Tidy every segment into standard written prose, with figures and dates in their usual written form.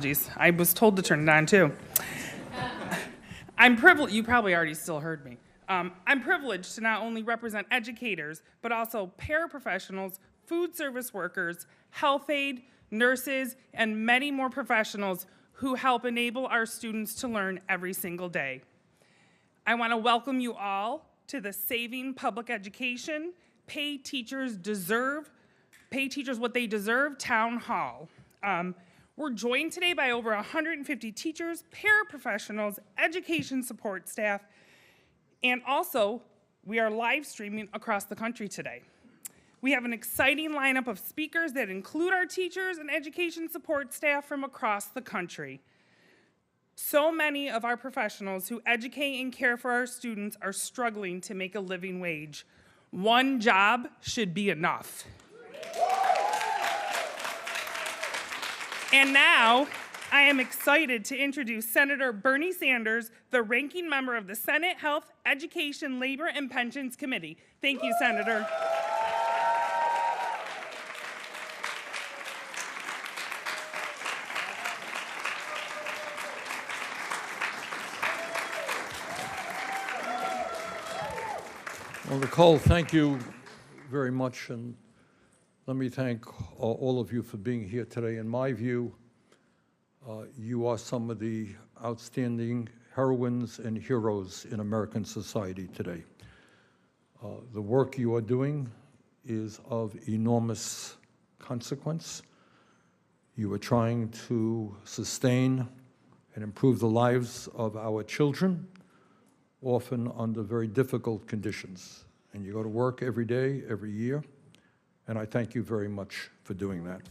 Apologies. I was told to turn it on too. I'm privileged, you probably already still heard me. I'm privileged to not only represent educators, but also paraprofessionals, food service workers, health aid, nurses, and many more professionals who help enable our students to learn every single day. I want to welcome you all to the Saving Public Education, Pay Teachers What They Deserve Town Hall. We're joined today by over 150 teachers, paraprofessionals, education support staff, and also we are live streaming across the country today. We have an exciting lineup of speakers that include our teachers and education support staff from across the country. So many of our professionals who educate and care for our students are struggling to make a living wage. One job should be enough. And now, I am excited to introduce Senator Bernie Sanders, the ranking member of the Senate Health, Education, Labor, and Pensions Committee. Thank you, Senator. Well, Nicole, thank you very much, and let me thank all of you for being here today. In my view, you are some of the outstanding heroines and heroes in American society today. The work you are doing is of enormous consequence. You are trying to sustain and improve the lives of our children, often under very difficult conditions. And you go to work every day, every year, and I thank you very much for doing that.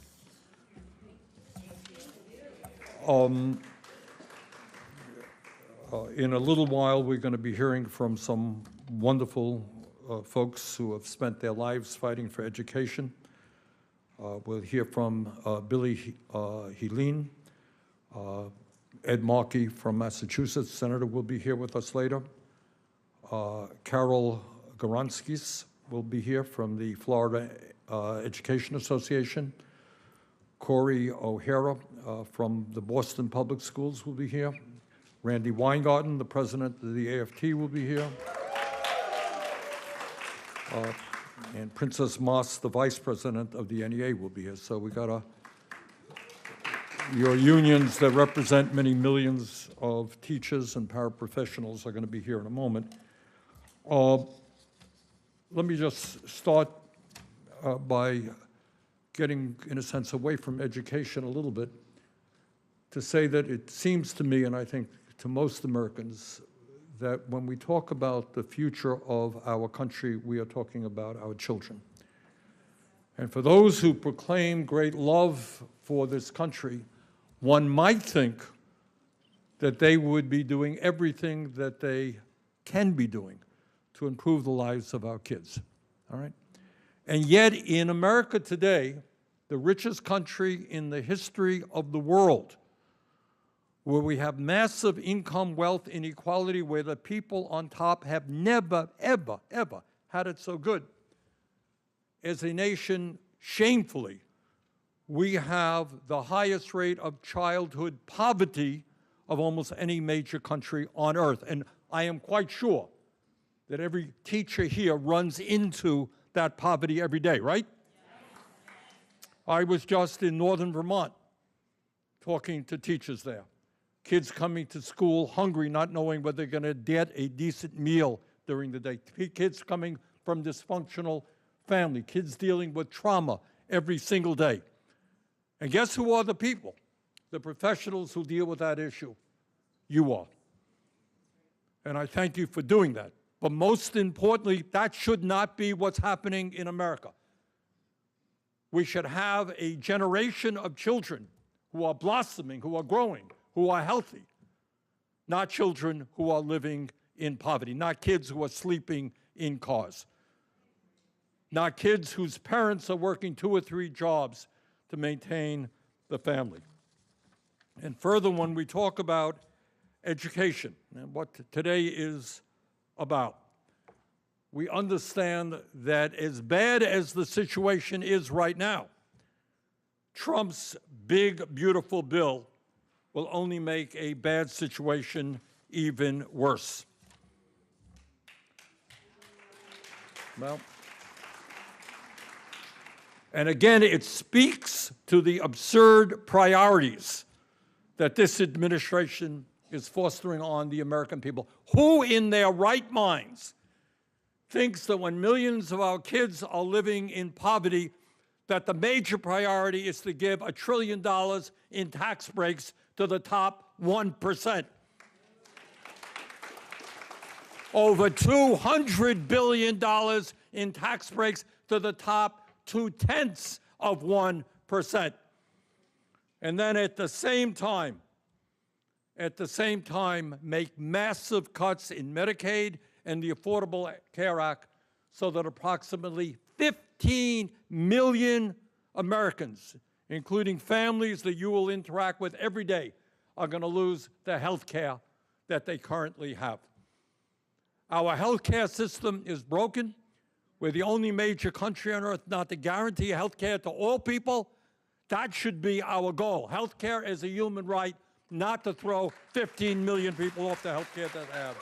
In a little while, we're going to be hearing from some wonderful folks who have spent their lives fighting for education. We'll hear from Billy Helene. Ed Markey from Massachusetts, Senator, will be here with us later. Carol Goronskis will be here from the Florida Education Association. Corey O'Hara from the Boston Public Schools will be here. Randy Weingarten, the president of the AFT, will be here. And Princess Moss, the vice president of the NEA, will be here. So we got your unions that represent many millions of teachers and paraprofessionals are going to be here in a moment. Let me just start by getting, in a sense, away from education a little bit to say that it seems to me, and I think to most Americans, that when we talk about the future of our country, we are talking about our children. And for those who proclaim great love for this country, one might think that they would be doing everything that they can be doing to improve the lives of our kids, all right? And yet in America today, the richest country in the history of the world, where we have massive income, wealth inequality, where the people on top have never, ever, ever had it so good, as a nation, shamefully, we have the highest rate of childhood poverty of almost any major country on earth. And I am quite sure that every teacher here runs into that poverty every day, right? I was just in northern Vermont talking to teachers there. Kids coming to school hungry, not knowing whether they're going to get a decent meal during the day. Kids coming from dysfunctional family. Kids dealing with trauma every single day. And guess who are the people? The professionals who deal with that issue. You are. And I thank you for doing that. But most importantly, that should not be what's happening in America. We should have a generation of children who are blossoming, who are growing, who are healthy, not children who are living in poverty, not kids who are sleeping in cars, not kids whose parents are working 2 or 3 jobs to maintain the family. And further, when we talk about education and what today is about, we understand that as bad as the situation is right now, Trump's big, beautiful bill will only make a bad situation even worse. Well, and again, it speaks to the absurd priorities that this administration is fostering on the American people. Who in their right minds thinks that when millions of our kids are living in poverty, that the major priority is to give $1 trillion in tax breaks to the top 1%? Over $200 billion in tax breaks to the top 0.2%. And then at the same time, make massive cuts in Medicaid and the Affordable Care Act so that approximately 15 million Americans, including families that you will interact with every day, are going to lose the health care that they currently have. Our health care system is broken. We're the only major country on earth not to guarantee health care to all people. That should be our goal. Health care is a human right, not to throw 15 million people off the health care that they have.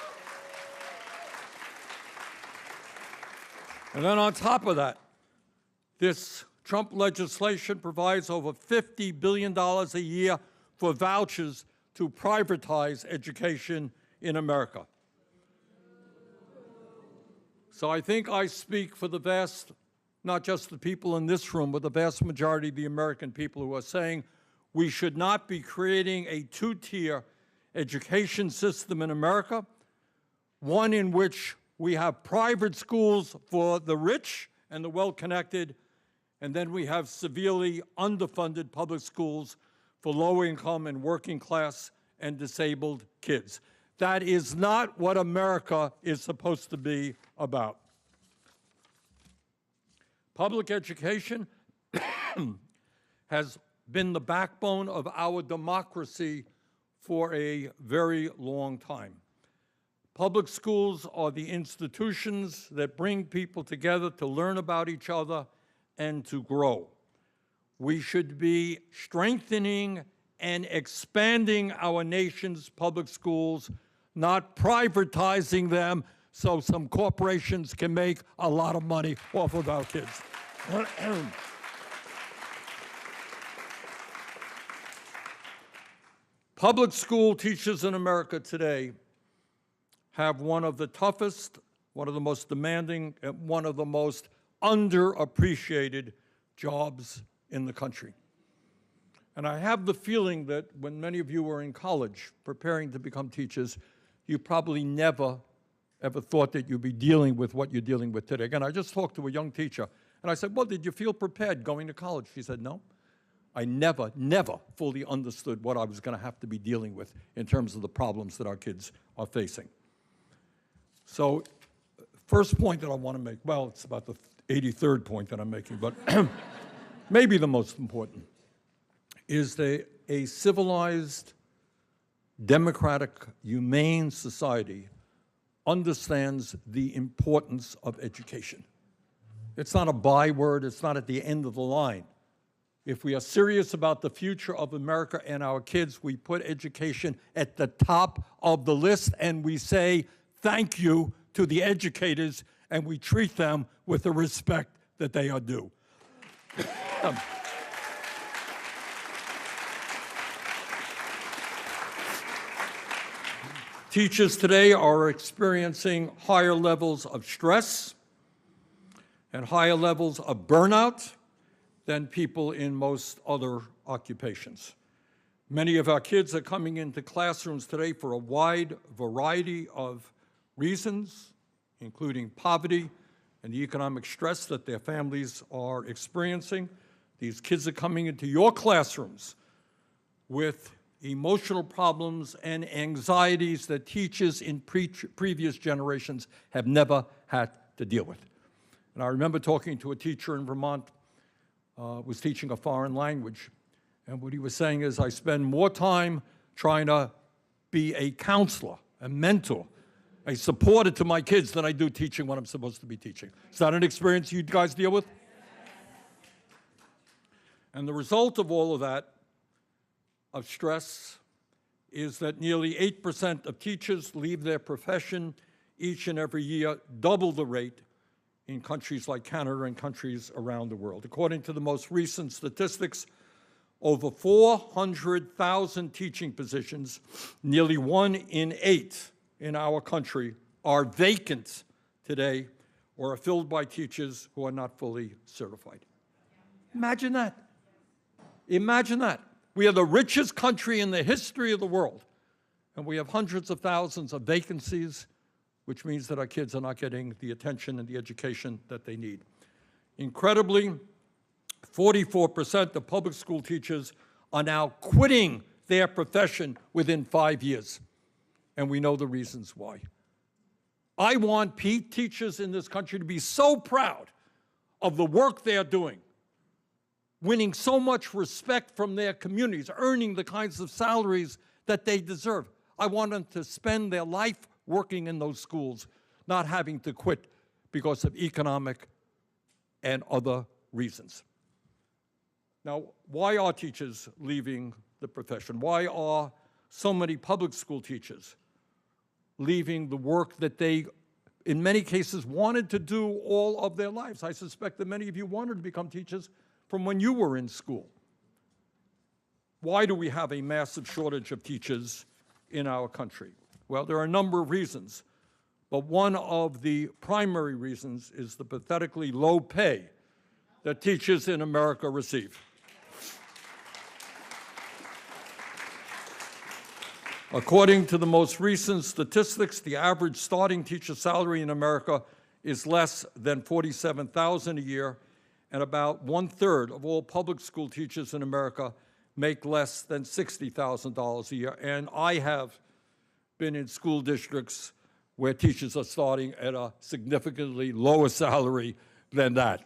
And then on top of that, this Trump legislation provides over $50 billion a year for vouchers to privatize education in America. So I think I speak for the vast, not just the people in this room, but the vast majority of the American people who are saying we should not be creating a two-tier education system in America, one in which we have private schools for the rich and the well-connected, and then we have severely underfunded public schools for low-income and working-class and disabled kids. That is not what America is supposed to be about. Public education has been the backbone of our democracy for a very long time. Public schools are the institutions that bring people together to learn about each other and to grow. We should be strengthening and expanding our nation's public schools, not privatizing them so some corporations can make a lot of money off of our kids. Public school teachers in America today have one of the toughest, one of the most demanding, and one of the most underappreciated jobs in the country. And I have the feeling that when many of you were in college preparing to become teachers, you probably never, ever thought that you'd be dealing with what you're dealing with today. Again, I just talked to a young teacher, and I said, well, did you feel prepared going to college? She said, no. I never fully understood what I was going to have to be dealing with in terms of the problems that our kids are facing. So, first point that I want to make, well, it's about the 83rd point that I'm making, but maybe the most important, is that a civilized, democratic, humane society understands the importance of education. It's not a byword, it's not at the end of the line. If we are serious about the future of America and our kids, we put education at the top of the list and we say thank you to the educators and we treat them with the respect that they are due. Teachers today are experiencing higher levels of stress and higher levels of burnout than people in most other occupations. Many of our kids are coming into classrooms today for a wide variety of reasons, including poverty and the economic stress that their families are experiencing. These kids are coming into your classrooms with emotional problems and anxieties that teachers in previous generations have never had to deal with. And I remember talking to a teacher in Vermont, was teaching a foreign language, and what he was saying is, I spend more time trying to be a counselor, a mentor, a supporter to my kids than I do teaching what I'm supposed to be teaching. Is that an experience you guys deal with? And the result of all of that, of stress is that nearly 8% of teachers leave their profession each and every year, double the rate in countries like Canada and countries around the world. According to the most recent statistics, over 400,000 teaching positions, nearly 1 in 8 in our country, are vacant today or are filled by teachers who are not fully certified. Imagine that. Imagine that. We are the richest country in the history of the world, and we have hundreds of thousands of vacancies, which means that our kids are not getting the attention and the education that they need. Incredibly, 44% of public school teachers are now quitting their profession within 5 years, and we know the reasons why. I want teachers in this country to be so proud of the work they are doing, winning so much respect from their communities, earning the kinds of salaries that they deserve. I want them to spend their life working in those schools, not having to quit because of economic and other reasons. Now, why are teachers leaving the profession? Why are so many public school teachers leaving the work that they, in many cases, wanted to do all of their lives? I suspect that many of you wanted to become teachers from when you were in school. Why do we have a massive shortage of teachers in our country? Well, there are a number of reasons, but one of the primary reasons is the pathetically low pay that teachers in America receive. According to the most recent statistics, the average starting teacher salary in America is less than $47,000 a year, and about 1/3 of all public school teachers in America make less than $60,000 a year. And I have been in school districts where teachers are starting at a significantly lower salary than that.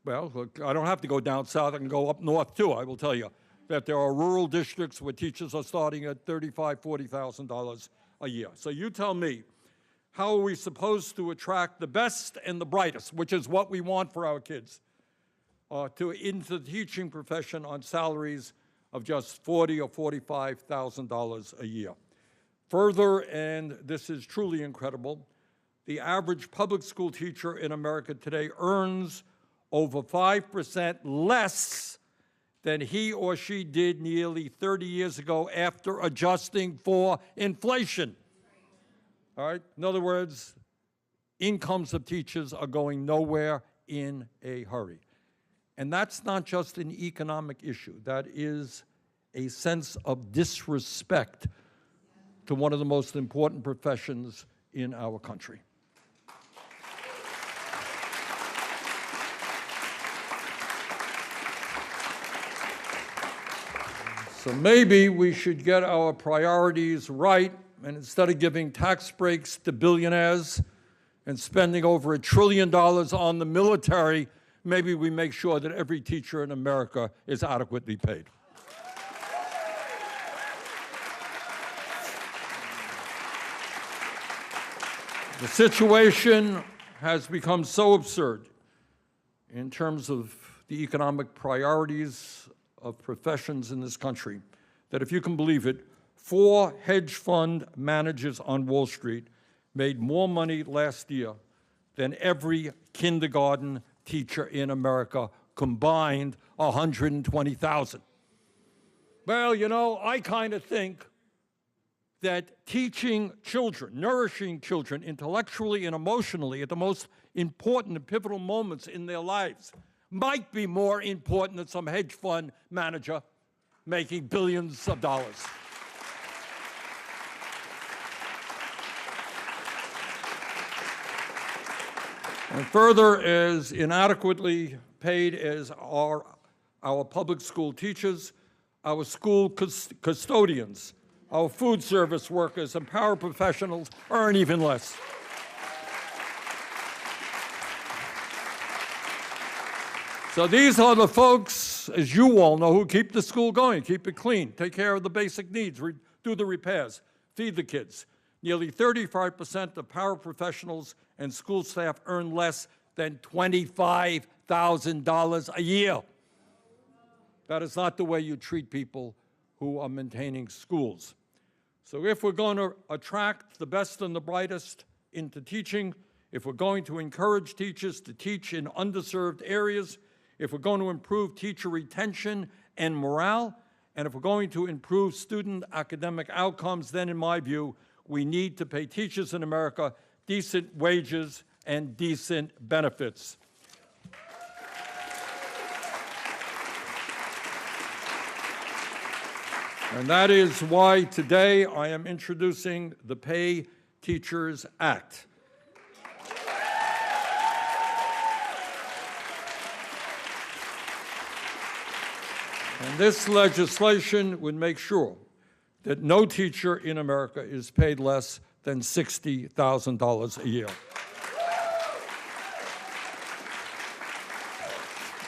Well, look, I don't have to go down south. I can go up north, too. I will tell you that there are rural districts where teachers are starting at $35,000, $40,000 a year. So you tell me, how are we supposed to attract the best and the brightest, which is what we want for our kids, into the teaching profession on salaries of just $40,000 or $45,000 a year? Further, and this is truly incredible, the average public school teacher in America today earns over 5% less than he or she did nearly 30 years ago after adjusting for inflation. All right? In other words, incomes of teachers are going nowhere in a hurry. And that's not just an economic issue. That is a sense of disrespect to one of the most important professions in our country. So maybe we should get our priorities right, and instead of giving tax breaks to billionaires and spending over $1 trillion on the military, maybe we make sure that every teacher in America is adequately paid. The situation has become so absurd in terms of the economic priorities of professions in this country that, if you can believe it, 4 hedge fund managers on Wall Street made more money last year than every kindergarten teacher in America combined, 120,000. Well, you know, I kind of think that teaching children, nourishing children intellectually and emotionally at the most important and pivotal moments in their lives might be more important than some hedge fund manager making billions of dollars. And further, as inadequately paid as are our public school teachers, our school custodians, our food service workers, and paraprofessionals earn even less. So these are the folks, as you all know, who keep the school going, keep it clean, take care of the basic needs, do the repairs, feed the kids. Nearly 35% of paraprofessionals and school staff earn less than $25,000 a year. That is not the way you treat people who are maintaining schools. So if we're going to attract the best and the brightest into teaching, if we're going to encourage teachers to teach in underserved areas, if we're going to improve teacher retention and morale, and if we're going to improve student academic outcomes, then in my view, we need to pay teachers in America decent wages and decent benefits. And that is why today I am introducing the Pay Teachers Act. And this legislation would make sure that no teacher in America is paid less than $60,000 a year.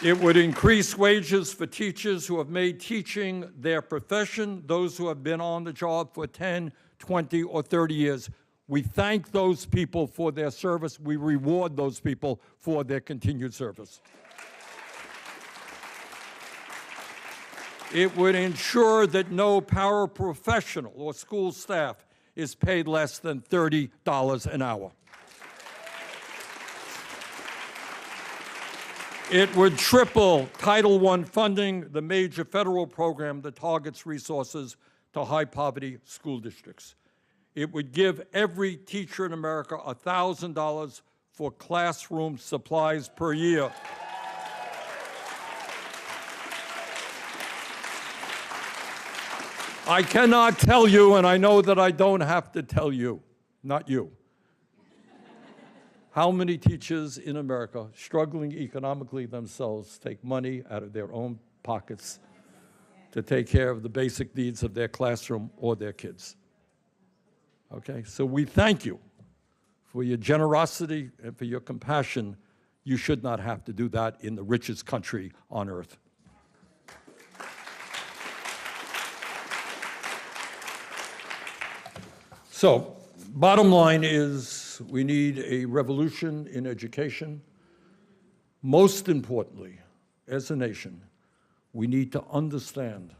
It would increase wages for teachers who have made teaching their profession, those who have been on the job for 10, 20, or 30 years. We thank those people for their service. We reward those people for their continued service. It would ensure that no paraprofessional or school staff is paid less than $30 an hour. It would triple Title I funding, the major federal program that targets resources to high-poverty school districts. It would give every teacher in America $1,000 for classroom supplies per year. I cannot tell you, and I know that I don't have to tell you, not you, how many teachers in America, struggling economically themselves, take money out of their own pockets to take care of the basic needs of their classroom or their kids. Okay, so we thank you for your generosity and for your compassion. You should not have to do that in the richest country on earth. So, bottom line is we need a revolution in education. Most importantly, as a nation, we need to understand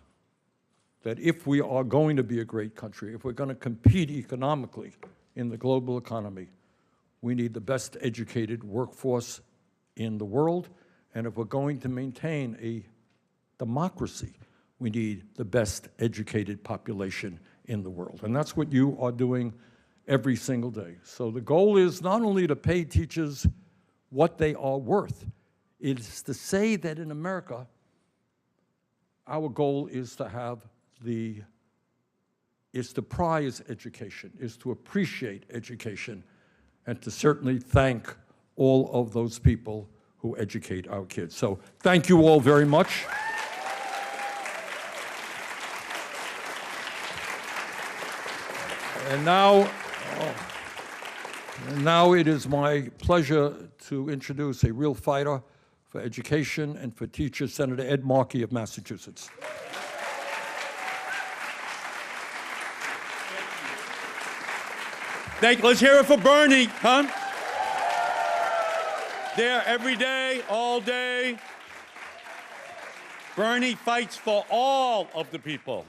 that if we are going to be a great country, if we're going to compete economically in the global economy, we need the best educated workforce in the world. And if we're going to maintain a democracy, we need the best educated population in the world. And that's what you are doing every single day. So the goal is not only to pay teachers what they are worth, it's to say that in America, our goal is to have is to prize education, is to appreciate education, and to certainly thank all of those people who educate our kids. So thank you all very much. And now it is my pleasure to introduce a real fighter for education and for teachers, Senator Ed Markey of Massachusetts. Thank you. Let's hear it for Bernie, huh? There every day, all day. Bernie fights for all of the people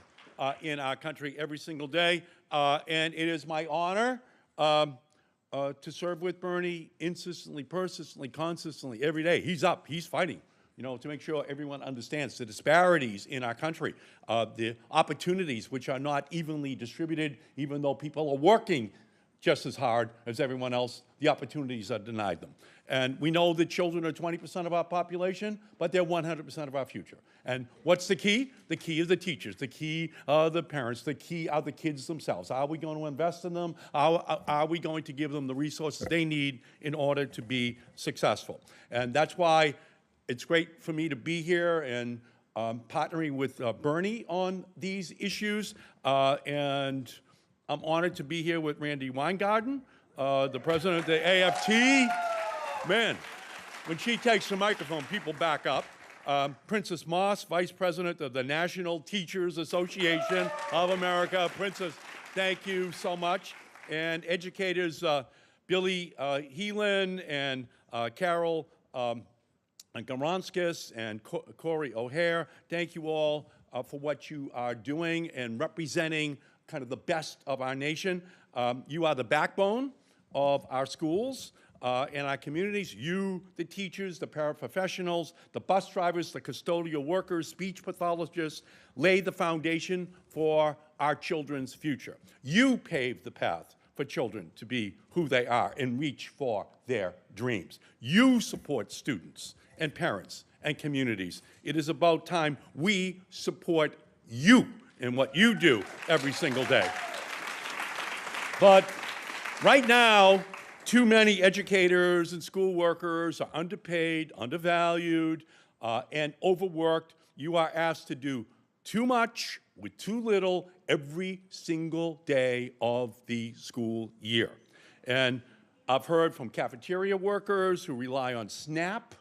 in our country every single day. And it is my honor to serve with Bernie insistently, persistently, consistently, every day. He's up, he's fighting, you know, to make sure everyone understands the disparities in our country, the opportunities which are not evenly distributed, even though people are working just as hard as everyone else, the opportunities are denied them. And we know that children are 20% of our population, but they're 100% of our future. And what's the key? The key is the teachers. The key are the parents. The key are the kids themselves. Are we going to invest in them? Are we going to give them the resources they need in order to be successful? And that's why it's great for me to be here and partnering with Bernie on these issues. And I'm honored to be here with Randi Weingarten, the president of the AFT. Man, when she takes the microphone, people back up. Princess Moss, vice president of the National Teachers Association of America. Princess, thank you so much. And educators Billy Heelan and Carol Garonskis and Corey O'Hare, thank you all for what you are doing and representing kind of the best of our nation. You are the backbone of our schools and our communities. You, the teachers, the paraprofessionals, the bus drivers, the custodial workers, speech pathologists, lay the foundation for our children's future. You pave the path for children to be who they are and reach for their dreams. You support students and parents and communities. It is about time we support you in what you do every single day. But right now, too many educators and school workers are underpaid, undervalued, and overworked. You are asked to do too much with too little every single day of the school year. And I've heard from cafeteria workers who rely on SNAP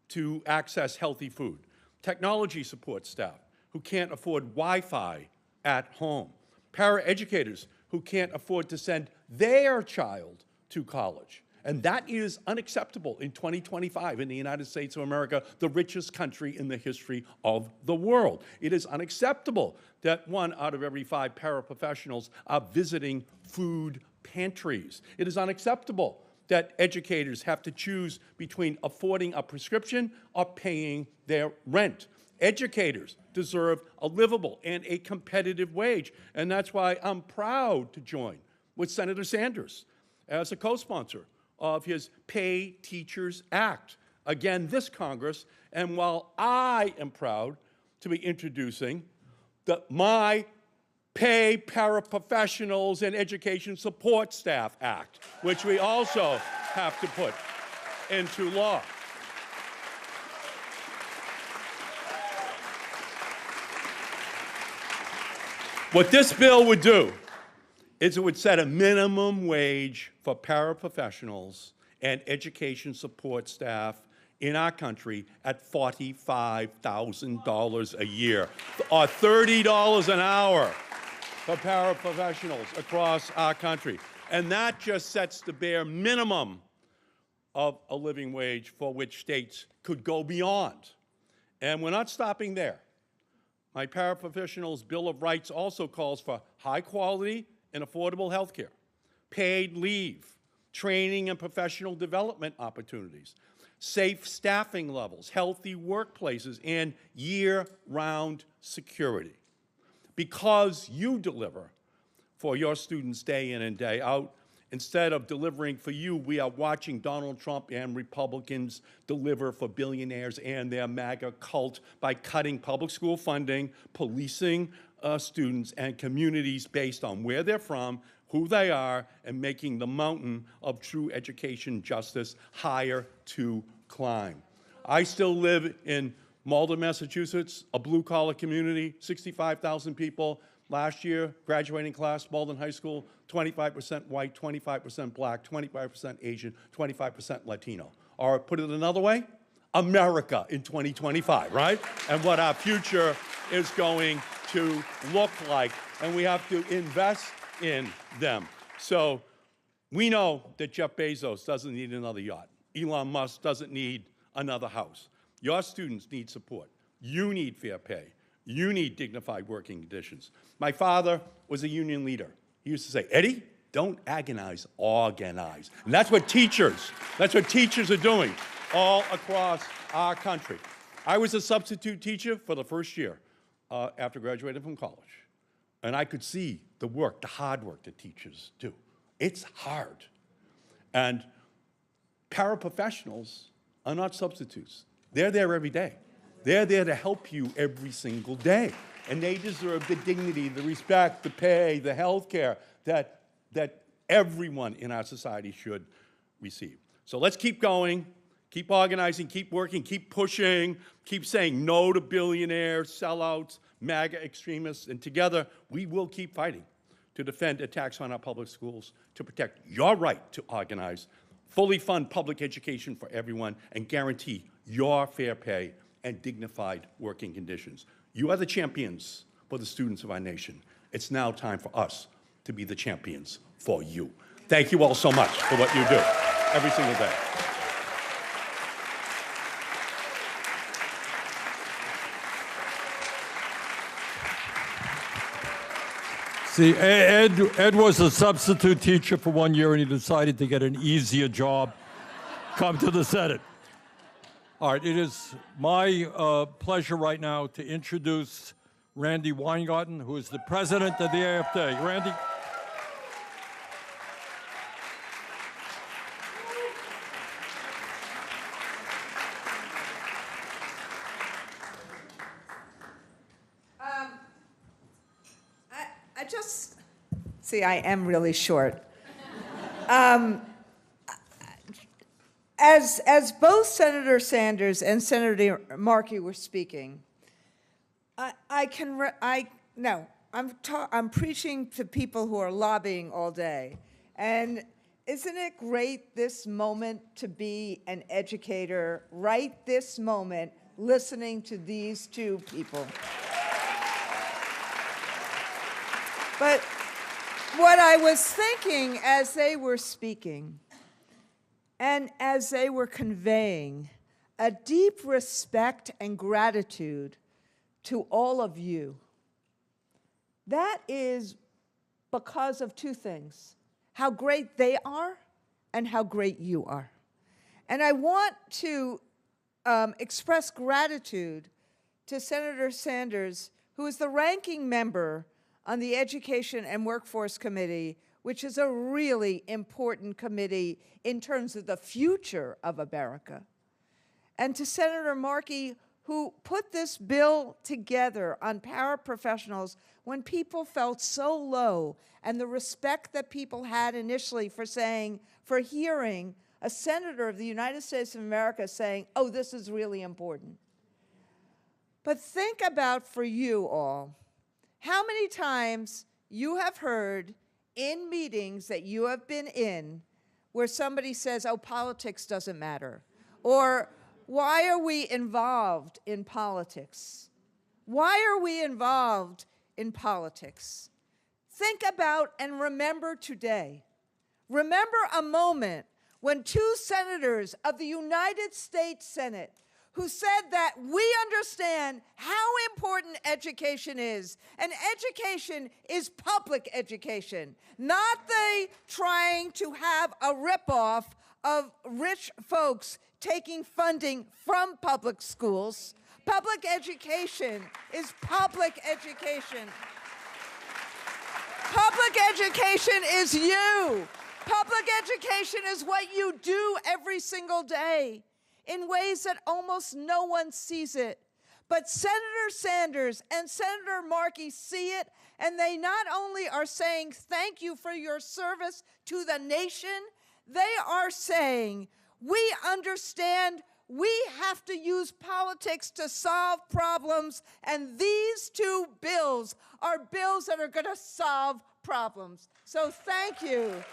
to access healthy food, technology support staff who can't afford Wi-Fi at home, paraeducators who can't afford to send their child to college. And that is unacceptable in 2025 in the United States of America, the richest country in the history of the world. It is unacceptable that 1 out of every 5 paraprofessionals are visiting food pantries. It is unacceptable that educators have to choose between affording a prescription or paying their rent. Educators deserve a livable and a competitive wage, and that's why I'm proud to join with Senator Sanders as a co-sponsor of his Pay Teachers Act, again this Congress, and while I am proud to be introducing my Pay Paraprofessionals and Education Support Staff Act, which we also have to put into law. What this bill would do is it would set a minimum wage for paraprofessionals and education support staff in our country at $45,000 a year, or $30 an hour for paraprofessionals across our country. And that just sets the bare minimum of a living wage for which states could go beyond. And we're not stopping there. My Paraprofessionals Bill of Rights also calls for high quality and affordable health care, paid leave, training and professional development opportunities, safe staffing levels, healthy workplaces, and year-round security. Because you deliver for your students day in and day out, instead of delivering for you, we are watching Donald Trump and Republicans deliver for billionaires and their MAGA cult by cutting public school funding, policing students and communities based on where they're from, who they are, and making the mountain of true education justice higher to climb. I still live in Malden, Massachusetts, a blue-collar community, 65,000 people. Last year, graduating class, Malden High School, 25% white, 25% black, 25% Asian, 25% Latino. Or put it another way, America in 2025, right? And what our future is going to look like. And we have to invest in them. So we know that Jeff Bezos doesn't need another yacht. Elon Musk doesn't need another house. Your students need support. You need fair pay. You need dignified working conditions. My father was a union leader. He used to say, Eddie, don't agonize, organize. And that's what teachers are doing all across our country. I was a substitute teacher for the first year after graduating from college. And I could see the work, the hard work that teachers do. It's hard. And paraprofessionals are not substitutes. They're there every day. They're there to help you every single day. And they deserve the dignity, the respect, the pay, the health care that everyone in our society should receive. So let's keep going, keep organizing, keep working, keep pushing, keep saying no to billionaires, sellouts, MAGA extremists, and together we will keep fighting to defend attacks on our public schools, to protect your right to organize, fully fund public education for everyone, and guarantee your fair pay and dignified working conditions. You are the champions for the students of our nation. It's now time for us to be the champions for you. Thank you all so much for what you do every single day. See, Ed was a substitute teacher for 1 year, and he decided to get an easier job, come to the Senate. All right, it is my pleasure right now to introduce Randy Weingarten, who is the president of the AFD. Randy? See, I am really short. As both Senator Sanders and Senator Markey were speaking, I'm preaching to people who are lobbying all day. And isn't it great this moment to be an educator, right this moment, listening to these two people? But what I was thinking as they were speaking and as they were conveying a deep respect and gratitude to all of you, that is because of two things: how great they are and how great you are. And I want to express gratitude to Senator Sanders, who is the ranking member on the Education and Workforce Committee, which is a really important committee in terms of the future of America. And to Senator Markey, who put this bill together on paraprofessionals when people felt so low, and the respect that people had initially for hearing a senator of the United States of America saying, oh, this is really important. But think about, for you all, how many times you have heard in meetings that you have been in where somebody says, oh, politics doesn't matter, or why are we involved in politics? Why are we involved in politics? Think about and remember today. Remember a moment when two senators of the United States Senate who said that we understand how important education is, and education is public education, not the trying to have a ripoff of rich folks taking funding from public schools. Public education is public education. Public education is you. Public education is what you do every single day in ways that almost no one sees it. But Senator Sanders and Senator Markey see it, and they not only are saying thank you for your service to the nation, they are saying we understand we have to use politics to solve problems, and these two bills are bills that are going to solve problems. So thank you.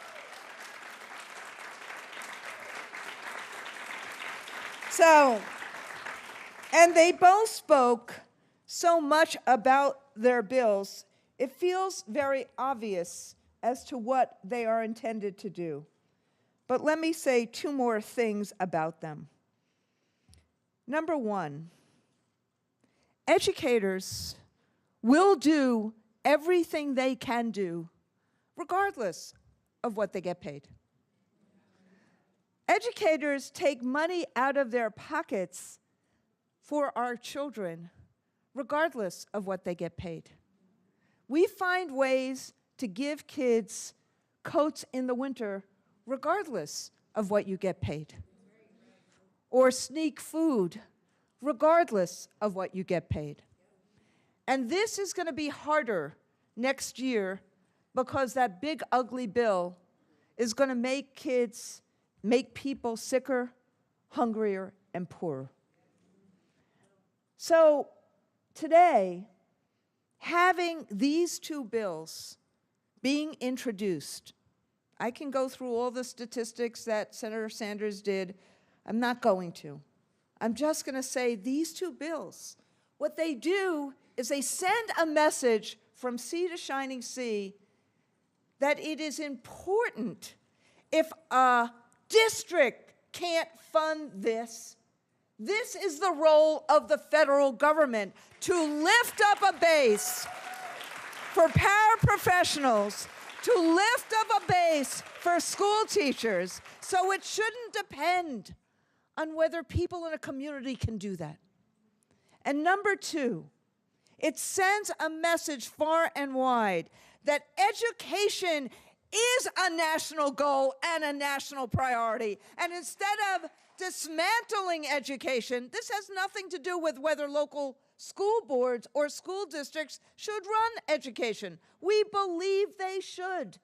So, and they both spoke so much about their bills, it feels very obvious as to what they are intended to do. But let me say two more things about them. Number one, educators will do everything they can do, regardless of what they get paid. Educators take money out of their pockets for our children, regardless of what they get paid. We find ways to give kids coats in the winter, regardless of what you get paid. Or sneak food, regardless of what you get paid. And this is going to be harder next year because that big, ugly bill is going to make people sicker, hungrier, and poorer. So today, having these two bills being introduced, I can go through all the statistics that Senator Sanders did. I'm not going to. I'm just going to say these two bills, what they do is they send a message from sea to shining sea that it is important, if a district can't fund this, this is the role of the federal government to lift up a base, for paraprofessionals to lift up a base for school teachers, so it shouldn't depend on whether people in a community can do that. And number two, it sends a message far and wide that education is a national goal and a national priority. And instead of dismantling education, this has nothing to do with whether local school boards or school districts should run education. We believe they should.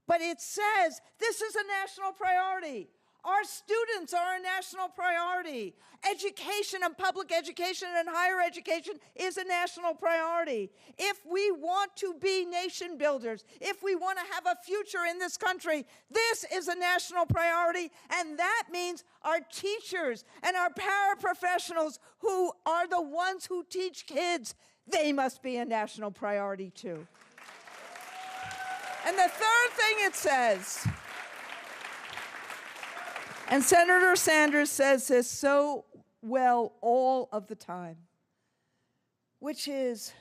But it says this is a national priority. Our students are a national priority. Education and public education and higher education is a national priority. If we want to be nation builders, if we want to have a future in this country, this is a national priority, and that means our teachers and our paraprofessionals who are the ones who teach kids, they must be a national priority too. And the third thing it says, and Senator Sanders says this so well all of the time, which is,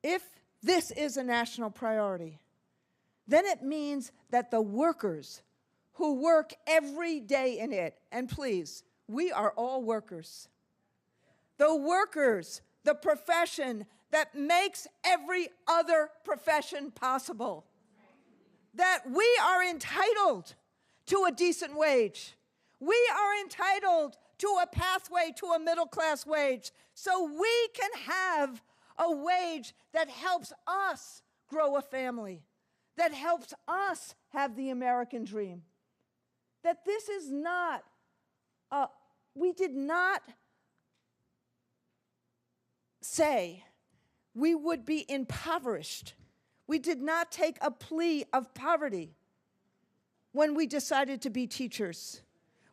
if this is a national priority, then it means that the workers who work every day in it, and please, we are all workers. The workers, the profession that makes every other profession possible, that we are entitled to a decent wage. We are entitled to a pathway to a middle-class wage, so we can have a wage that helps us grow a family, that helps us have the American dream. That this is not, we did not say we would be impoverished. We did not take a plea of poverty when we decided to be teachers.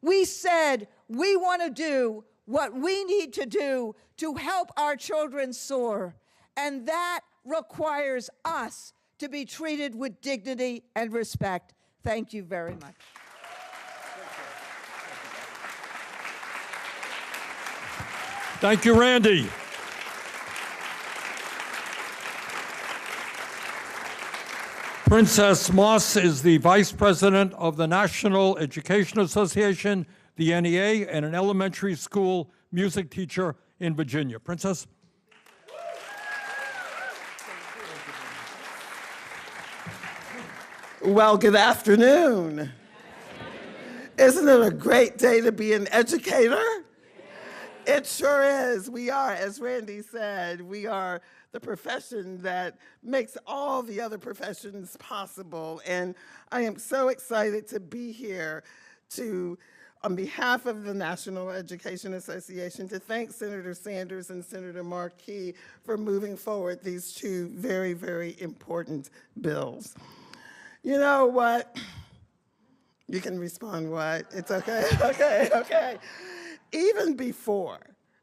We said we want to do what we need to do to help our children soar, and that requires us to be treated with dignity and respect. Thank you very much. Thank you, Randy. Princess Moss is the Vice President of the National Education Association, the NEA, and an elementary school music teacher in Virginia. Princess? Well, good afternoon. Isn't it a great day to be an educator? It sure is. We are, as Randy said, we are the profession that makes all the other professions possible. And I am so excited to be here to, on behalf of the National Education Association, to thank Senator Sanders and Senator Markey for moving forward these two very, very important bills. You know what? You can respond what? It's okay, okay. Even before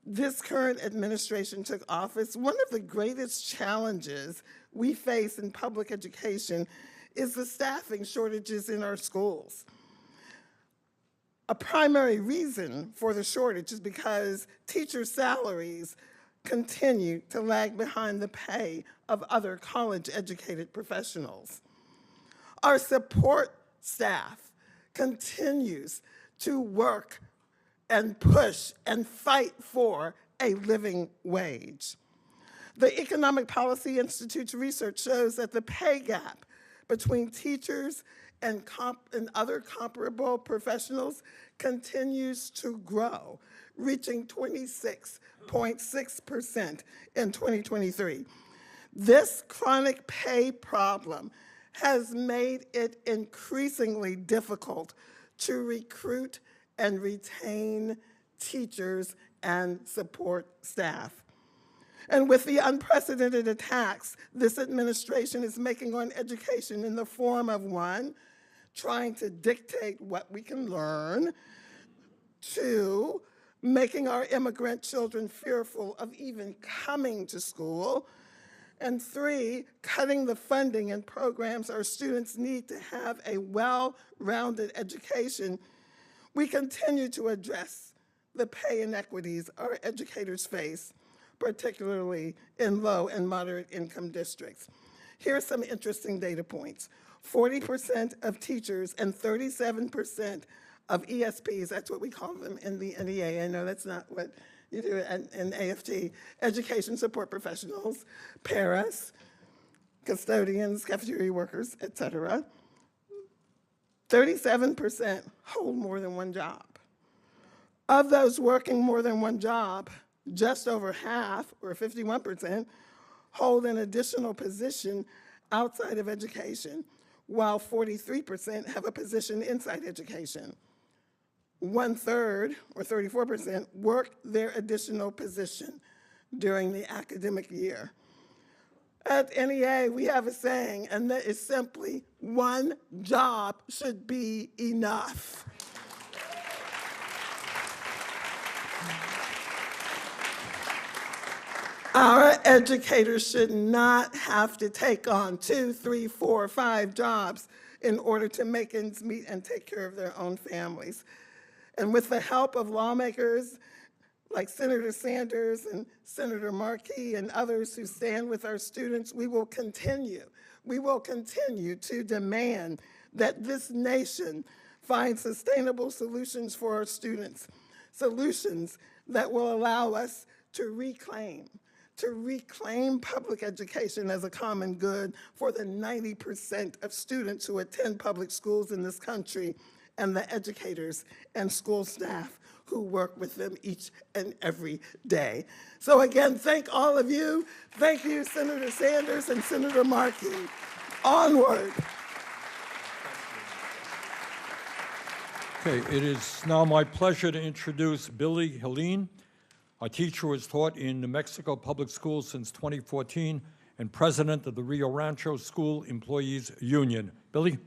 this current administration took office, one of the greatest challenges we face in public education is the staffing shortages in our schools. A primary reason for the shortage is because teacher salaries continue to lag behind the pay of other college-educated professionals. Our support staff continues to work and push and fight for a living wage. The Economic Policy Institute's research shows that the pay gap between teachers and other comparable professionals continues to grow, reaching 26.6% in 2023. This chronic pay problem has made it increasingly difficult to recruit and retain teachers and support staff. And with the unprecedented attacks this administration is making on education in the form of, one, trying to dictate what we can learn, two, making our immigrant children fearful of even coming to school, and three, cutting the funding and programs our students need to have a well-rounded education, we continue to address the pay inequities our educators face, particularly in low and moderate income districts. Here are some interesting data points. 40% of teachers and 37% of ESPs, that's what we call them in the NEA. I know that's not what you do in AFT, education support professionals, paras, custodians, cafeteria workers, et cetera. 37% hold more than one job. Of those working more than one job, just over half, or 51%, hold an additional position outside of education, while 43% have a position inside education. 1/3, or 34%, work their additional position during the academic year. At NEA, we have a saying, and that is simply, one job should be enough. Our educators should not have to take on 2, 3, 4, 5 jobs in order to make ends meet and take care of their own families. And with the help of lawmakers like Senator Sanders and Senator Markey and others who stand with our students, we will continue to demand that this nation find sustainable solutions for our students, solutions that will allow us to reclaim public education as a common good for the 90% of students who attend public schools in this country and the educators and school staff who work with them each and every day. So again, thank all of you. Thank you, Senator Sanders and Senator Markey. Onward. Okay, it is now my pleasure to introduce Billy Helene, a teacher who has taught in New Mexico Public Schools since 2014 and president of the Rio Rancho School Employees Union. Billy?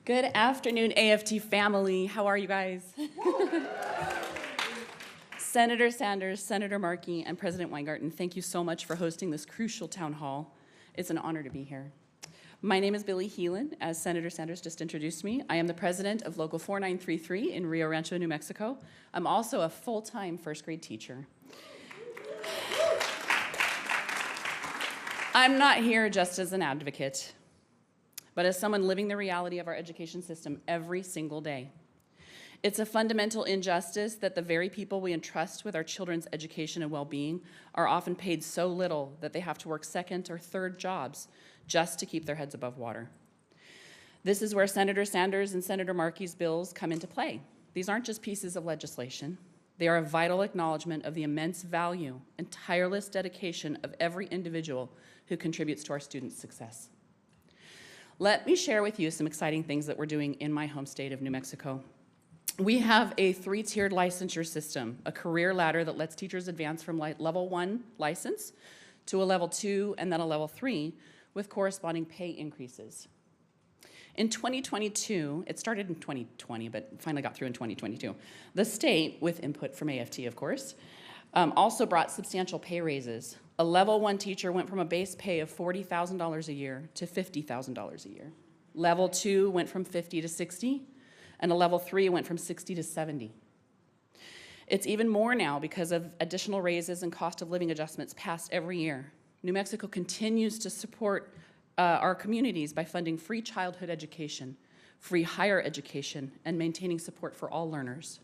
Good afternoon, AFT family. How are you guys? Senator Sanders, Senator Markey, and President Weingarten, thank you so much for hosting this crucial town hall. It's an honor to be here. My name is Billy Heelan, as Senator Sanders just introduced me. I am the president of Local 4933 in Rio Rancho, New Mexico. I'm also a full-time first grade teacher. I'm not here just as an advocate, but as someone living the reality of our education system every single day. It's a fundamental injustice that the very people we entrust with our children's education and well-being are often paid so little that they have to work second or third jobs just to keep their heads above water. This is where Senator Sanders and Senator Markey's bills come into play. These aren't just pieces of legislation. They are a vital acknowledgement of the immense value and tireless dedication of every individual who contributes to our students' success. Let me share with you some exciting things that we're doing in my home state of New Mexico. We have a 3-tiered licensure system, a career ladder that lets teachers advance from level 1 license to a level 2 and then a level 3 with corresponding pay increases. In 2022, it started in 2020, but finally got through in 2022. The state, with input from AFT, of course, also brought substantial pay raises. A level 1 teacher went from a base pay of $40,000 a year to $50,000 a year. Level 2 went from 50 to 60, and a level 3 went from 60 to 70. It's even more now because of additional raises and cost of living adjustments passed every year. New Mexico continues to support our communities by funding free childhood education, free higher education, and maintaining support for all learners.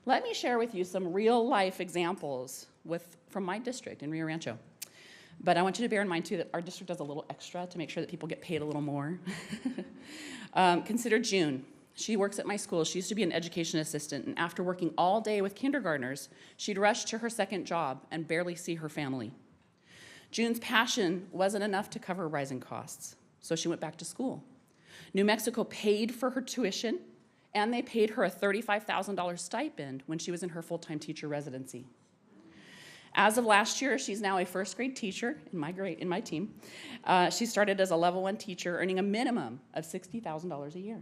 Let me share with you some real-life examples from my district in Rio Rancho. But I want you to bear in mind, too, that our district does a little extra to make sure that people get paid a little more. Consider June. She works at my school. She used to be an education assistant, and after working all day with kindergartners, she'd rush to her second job and barely see her family. June's passion wasn't enough to cover rising costs, so she went back to school. New Mexico paid for her tuition, and they paid her a $35,000 stipend when she was in her full-time teacher residency. As of last year, she's now a first grade teacher in my team. She started as a level 1 teacher, earning a minimum of $60,000 a year.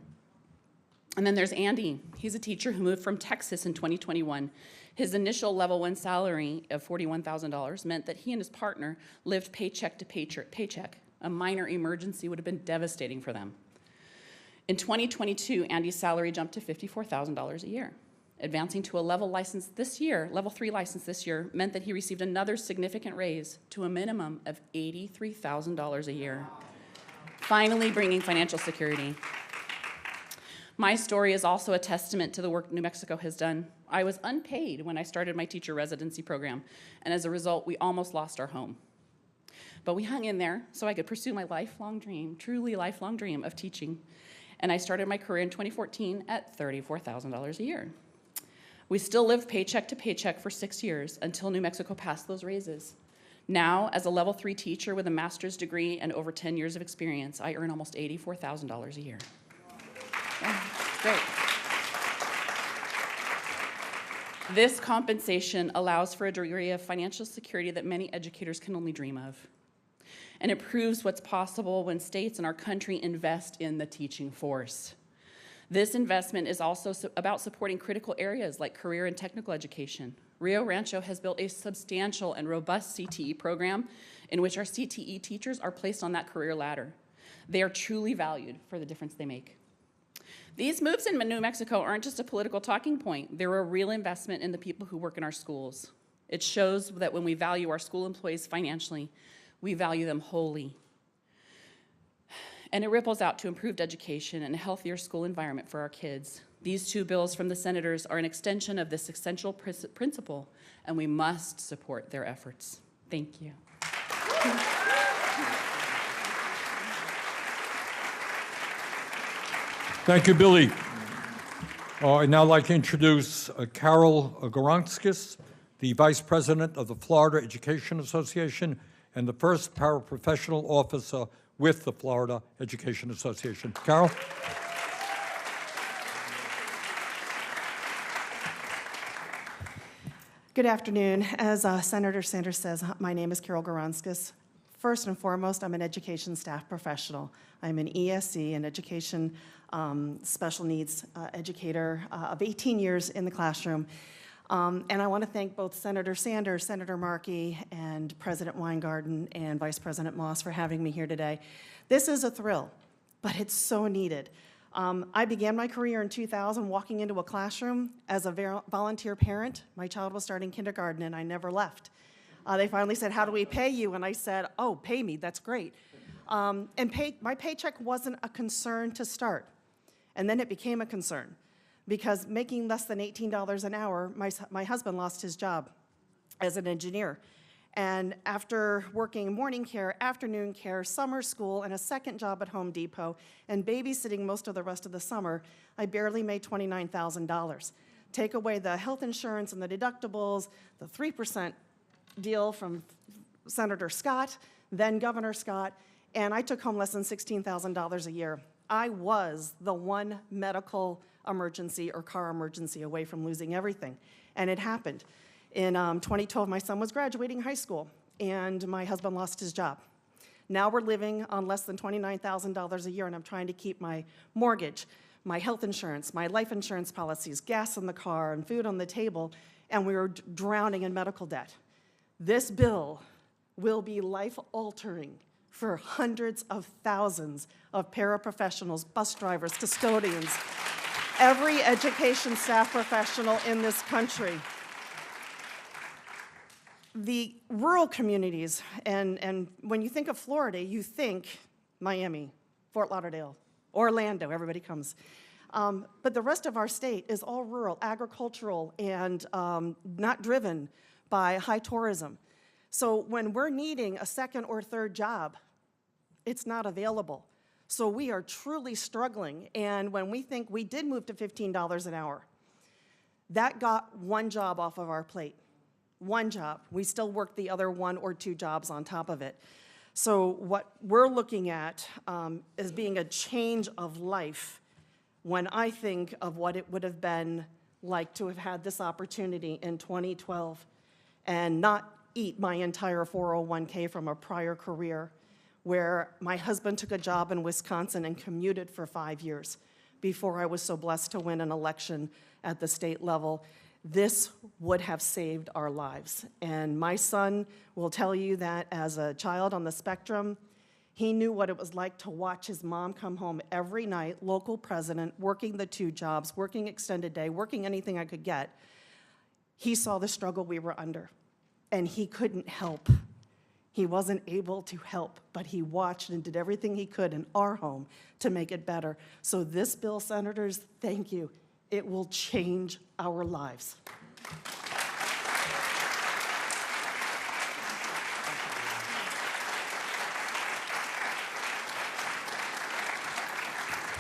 And then there's Andy. He's a teacher who moved from Texas in 2021. His initial level 1 salary of $41,000 meant that he and his partner lived paycheck to paycheck. A minor emergency would have been devastating for them. In 2022, Andy's salary jumped to $54,000 a year. Advancing to a level 3 license this year, meant that he received another significant raise to a minimum of $83,000 a year, finally bringing financial security. My story is also a testament to the work New Mexico has done. I was unpaid when I started my teacher residency program, and as a result, we almost lost our home. But we hung in there so I could pursue my lifelong dream, truly lifelong dream of teaching. And I started my career in 2014 at $34,000 a year. We still lived paycheck to paycheck for 6 years until New Mexico passed those raises. Now, as a level 3 teacher with a master's degree and over 10 years of experience, I earn almost $84,000 a year. Yeah, great. This compensation allows for a degree of financial security that many educators can only dream of. And it proves what's possible when states in our country invest in the teaching force. This investment is also about supporting critical areas like career and technical education. Rio Rancho has built a substantial and robust CTE program in which our CTE teachers are placed on that career ladder. They are truly valued for the difference they make. These moves in New Mexico aren't just a political talking point. They're a real investment in the people who work in our schools. It shows that when we value our school employees financially, we value them wholly. And it ripples out to improved education and a healthier school environment for our kids. These two bills from the senators are an extension of this essential principle, and we must support their efforts. Thank you. Thank you, Billy. I'd now like to introduce Carol Goronskis, the Vice President of the Florida Education Association and the first paraprofessional officer with the Florida Education Association. Carol? Good afternoon. As Senator Sanders says, my name is Carol Goronskis. First and foremost, I'm an education staff professional. I'm an ESE, an education special needs educator of 18 years in the classroom. And I want to thank both Senator Sanders, Senator Markey, and President Weingarten and Vice President Moss for having me here today. This is a thrill, but it's so needed. I began my career in 2000 walking into a classroom as a volunteer parent. My child was starting kindergarten, and I never left. They finally said, "How do we pay you?" And I said, "Oh, pay me, that's great." My paycheck wasn't a concern to start, and then it became a concern because making less than $18 an hour, my husband lost his job as an engineer. And after working morning care, afternoon care, summer school, and a second job at Home Depot, and babysitting most of the rest of the summer, I barely made $29,000. Take away the health insurance and the deductibles, the 3% deal from Senator Scott, then Governor Scott, and I took home less than $16,000 a year. I was the one medical emergency or car emergency away from losing everything, and it happened. In 2012, my son was graduating high school, and my husband lost his job. Now we're living on less than $29,000 a year, and I'm trying to keep my mortgage, my health insurance, my life insurance policies, gas in the car, and food on the table, and we were drowning in medical debt. This bill will be life-altering for hundreds of thousands of paraprofessionals, bus drivers, custodians, every education staff professional in this country. The rural communities, and when you think of Florida, you think Miami, Fort Lauderdale, Orlando, everybody comes. But the rest of our state is all rural, agricultural, and not driven by high tourism. So when we're needing a second or third job, it's not available. So we are truly struggling. And when we think we did move to $15 an hour, that got one job off of our plate. One job. We still work the other 1 or 2 jobs on top of it. So what we're looking at is being a change of life when I think of what it would have been like to have had this opportunity in 2012 and not eat my entire 401k from a prior career where my husband took a job in Wisconsin and commuted for 5 years before I was so blessed to win an election at the state level. This would have saved our lives. And my son will tell you that as a child on the spectrum, He knew what it was like to watch his mom come home every night, local president, working the 2 jobs, working extended day, working anything I could get. He saw the struggle we were under, and he couldn't help. He wasn't able to help, but he watched and did everything he could in our home to make it better. So this bill, senators, thank you. It will change our lives.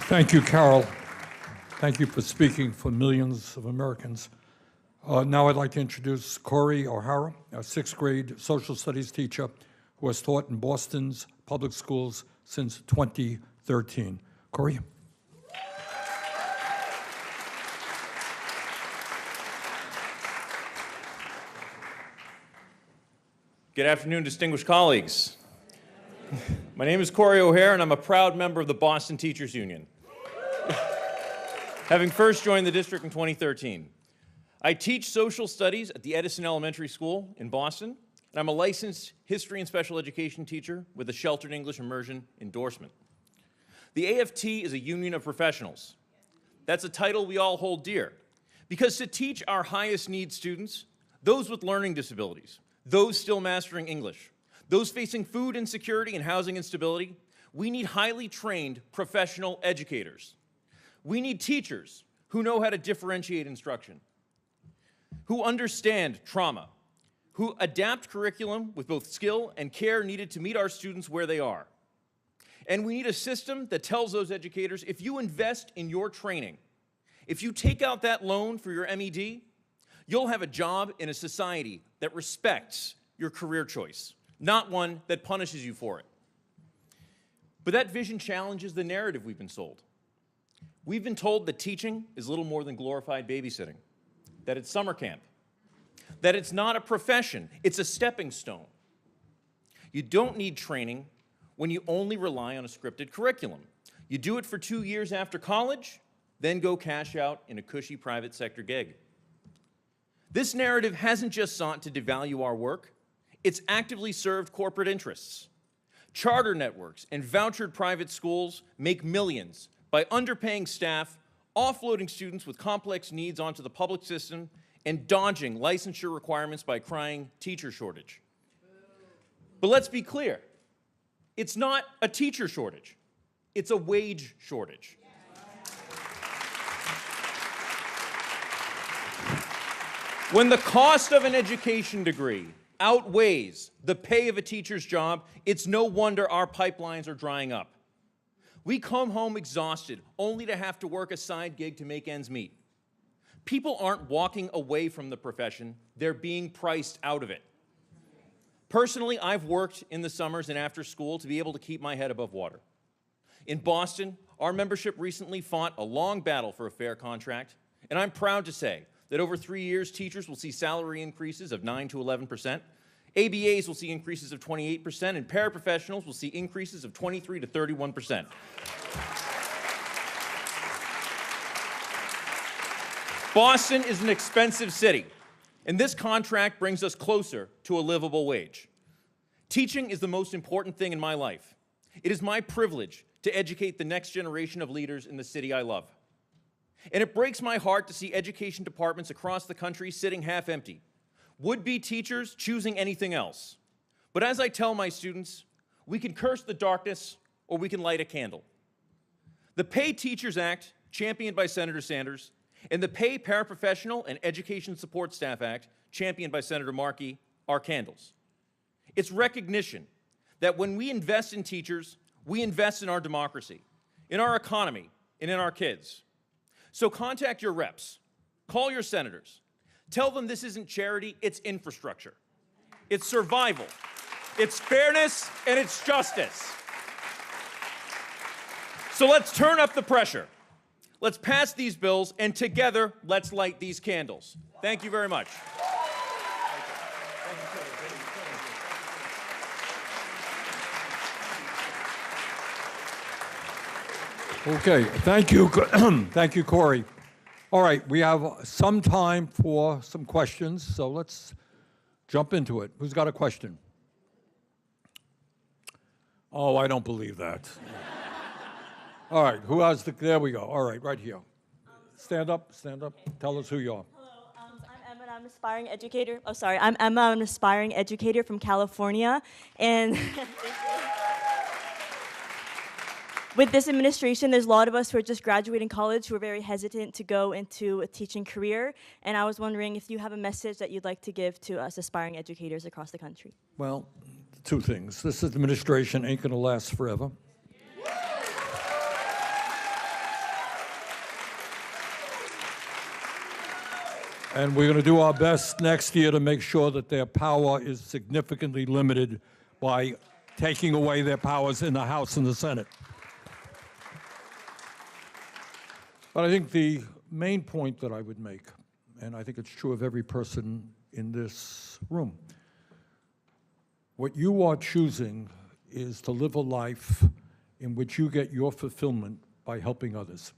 Thank you, Carol. Thank you for speaking for millions of Americans. Now I'd like to introduce Corey O'Hara, a 6th grade social studies teacher who has taught in Boston's public schools since 2013. Corey? Good afternoon, distinguished colleagues. My name is Corey O'Hara, and I'm a proud member of the Boston Teachers Union, having first joined the district in 2013. I teach social studies at the Edison Elementary School in Boston, and I'm a licensed history and special education teacher with a sheltered English immersion endorsement. The AFT is a union of professionals. That's a title we all hold dear, because to teach our highest needs students, those with learning disabilities, those still mastering English, those facing food insecurity and housing instability, we need highly trained professional educators. We need teachers who know how to differentiate instruction, who understand trauma, who adapt curriculum with both skill and care needed to meet our students where they are. And we need a system that tells those educators, if you invest in your training, if you take out that loan for your MED, you'll have a job in a society that respects your career choice, not one that punishes you for it. But that vision challenges the narrative we've been sold. We've been told that teaching is little more than glorified babysitting, that it's summer camp, that it's not a profession, it's a stepping stone. You don't need training when you only rely on a scripted curriculum. You do it for 2 years after college, then go cash out in a cushy private sector gig. This narrative hasn't just sought to devalue our work, it's actively served corporate interests. Charter networks and vouchered private schools make millions by underpaying staff, offloading students with complex needs onto the public system, and dodging licensure requirements by crying teacher shortage. But let's be clear, it's not a teacher shortage, it's a wage shortage. When the cost of an education degree outweighs the pay of a teacher's job, it's no wonder our pipelines are drying up. We come home exhausted, only to have to work a side gig to make ends meet. People aren't walking away from the profession, they're being priced out of it. Personally, I've worked in the summers and after school to be able to keep my head above water. In Boston, our membership recently fought a long battle for a fair contract, and I'm proud to say that over 3 years, teachers will see salary increases of 9 to 11%, ABAs will see increases of 28%, and paraprofessionals will see increases of 23 to 31%. Boston is an expensive city, and this contract brings us closer to a livable wage. Teaching is the most important thing in my life. It is my privilege to educate the next generation of leaders in the city I love. And it breaks my heart to see education departments across the country sitting half empty, would-be teachers choosing anything else. But as I tell my students, we can curse the darkness or we can light a candle. The Pay Teachers Act, championed by Senator Sanders, and the Pay Paraprofessional and Education Support Staff Act, championed by Senator Markey, are candles. It's recognition that when we invest in teachers, we invest in our democracy, in our economy, and in our kids. So contact your reps, call your senators, tell them this isn't charity, it's infrastructure. It's survival, it's fairness, and it's justice. So let's turn up the pressure. Let's pass these bills, and together, let's light these candles. Thank you very much. Okay, thank you. Thank you, Corey. All right, we have some time for some questions, so let's jump into it. Who's got a question? Oh, I don't believe that. All right, who has the, there we go. All right, right here. Stand up, tell us who you are. Hello, I'm Emma, and I'm an aspiring educator. Oh, sorry, I'm Emma, I'm an aspiring educator from California, and with this administration, there's a lot of us who are just graduating college who are very hesitant to go into a teaching career, and I was wondering if you have a message that you'd like to give to us aspiring educators across the country. Well, two things. This administration ain't gonna last forever. And we're going to do our best next year to make sure that their power is significantly limited by taking away their powers in the House and the Senate. But I think the main point that I would make, and I think it's true of every person in this room, what you are choosing is to live a life in which you get your fulfillment by helping others.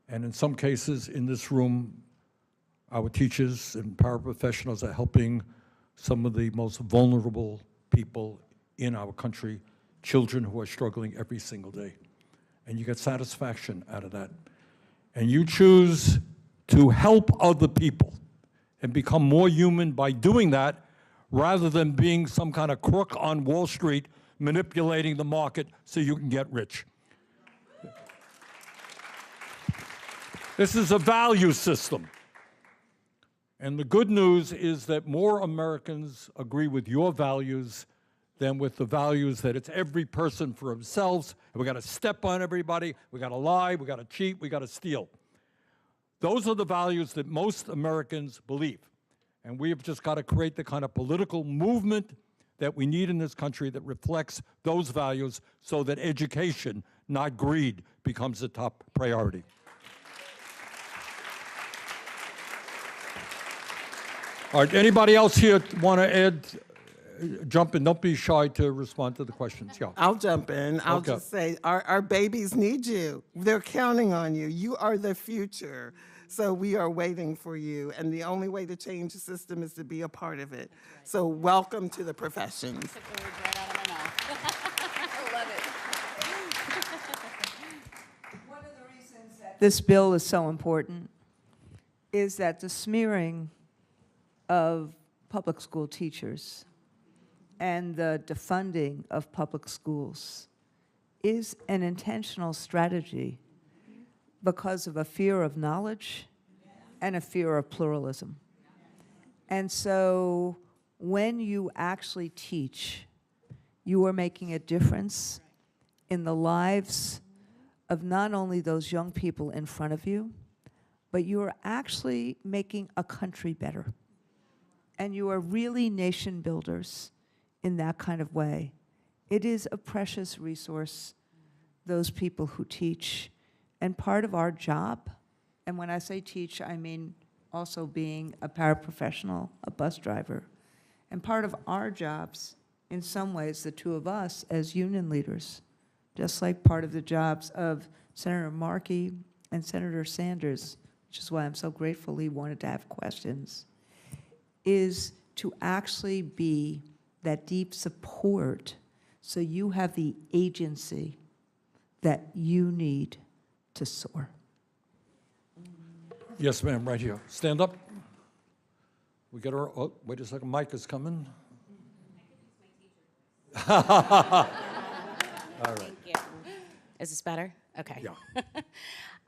And in some cases in this room, our teachers and paraprofessionals are helping some of the most vulnerable people in our country, children who are struggling every single day. And you get satisfaction out of that. And you choose to help other people and become more human by doing that rather than being some kind of crook on Wall Street manipulating the market so you can get rich. This is a value system. And the good news is that more Americans agree with your values than with the values that it's every person for themselves, and we got to step on everybody, we got to lie, we got to cheat, we got to steal. Those are the values that most Americans believe. And we have just got to create the kind of political movement that we need in this country that reflects those values so that education, not greed, becomes the top priority. All right, anybody else here want to add, jump in? Don't be shy to respond to the questions. Yeah. I'll jump in. I'll Okay. just say our babies need you. They're counting on you. You are the future. So we are waiting for you. And the only way to change the system is to be a part of it. So welcome to the professions. One of the reasons that this bill is so important is that the smearing of public school teachers and the defunding of public schools is an intentional strategy because of a fear of knowledge and a fear of pluralism. And so when you actually teach, you are making a difference in the lives of not only those young people in front of you, but you are actually making a country better. And you are really nation builders in that kind of way. It is a precious resource, those people who teach. And part of our job, and when I say teach, I mean also being a paraprofessional, a bus driver. And part of our jobs, in some ways, the two of us as union leaders, just like part of the jobs of Senator Markey and Senator Sanders, which is why I'm so grateful he wanted to have questions, is to actually be that deep support so you have the agency that you need to soar. Yes, ma'am, right here. Stand up. We get our, oh, wait a second, Mike is coming. All right. Thank you. Is this better? Okay. Yeah.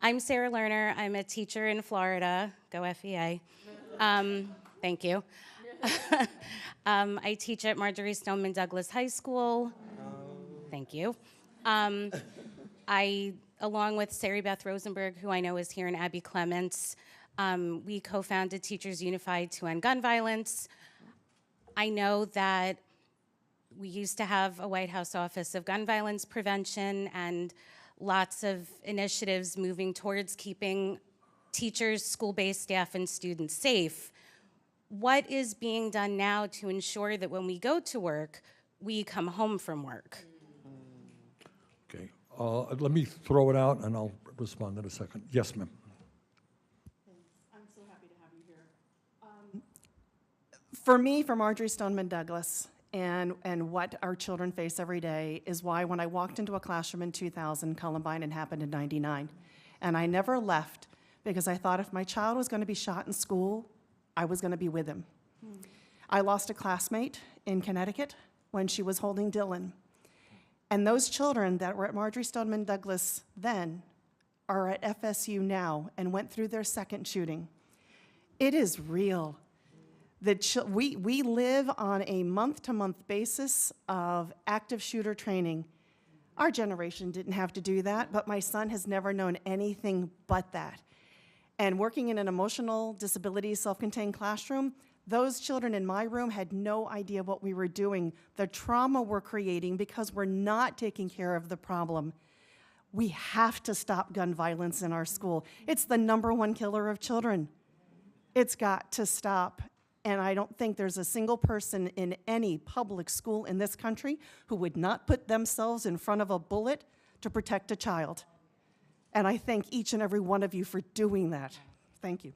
I'm Sarah Lerner. I'm a teacher in Florida. Go FEA. Thank you. I teach at Marjorie Stoneman Douglas High School. Thank you. I, along with Sari Beth Rosenberg, who I know is here, and Abby Clements, we co-founded Teachers Unified to End Gun Violence. I know that we used to have a White House Office of Gun Violence Prevention and lots of initiatives moving towards keeping teachers, school-based staff, and students safe. What is being done now to ensure that when we go to work, we come home from work? Okay. Let me throw it out and I'll respond in a second. Yes, ma'am. I'm so happy to have you here. For me, for Marjorie Stoneman Douglas, and what our children face every day is why when I walked into a classroom in 2000, Columbine had happened in 99, and I never left because I thought if my child was going to be shot in school, I was going to be with him. I lost a classmate in Connecticut when she was holding Dylan. And those children that were at Marjorie Stoneman Douglas then are at FSU now and went through their second shooting. It is real. We live on a month-to-month basis of active shooter training. Our generation didn't have to do that, but my son has never known anything but that. And working in an emotional disability self-contained classroom, those children in my room had no idea what we were doing, the trauma we're creating because we're not taking care of the problem. We have to stop gun violence in our school. It's the #1 killer of children. It's got to stop. And I don't think there's a single person in any public school in this country who would not put themselves in front of a bullet to protect a child. And I thank each and every one of you for doing that. Thank you.